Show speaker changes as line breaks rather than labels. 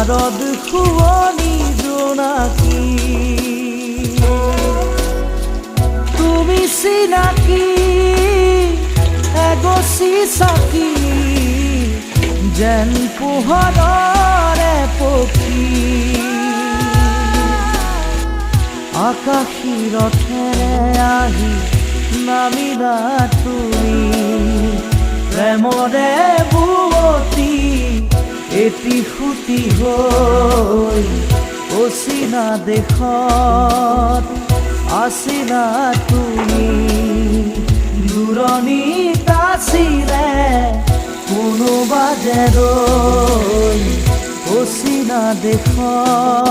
শাৰদ শুৱনি জোনাকী তুমি চিনাকি এগছি চাকি যেন পোহৰৰে পক্ষী আকাশী ৰথেৰে আহি নামিলা তুমি প্ৰেমৰে বুৱতী এটি সুতি হৈ অচিনা দেশত আছিলা তুমি দূৰণিত আছিলে কোনোবা যে ৰৈ অচিনা দেশত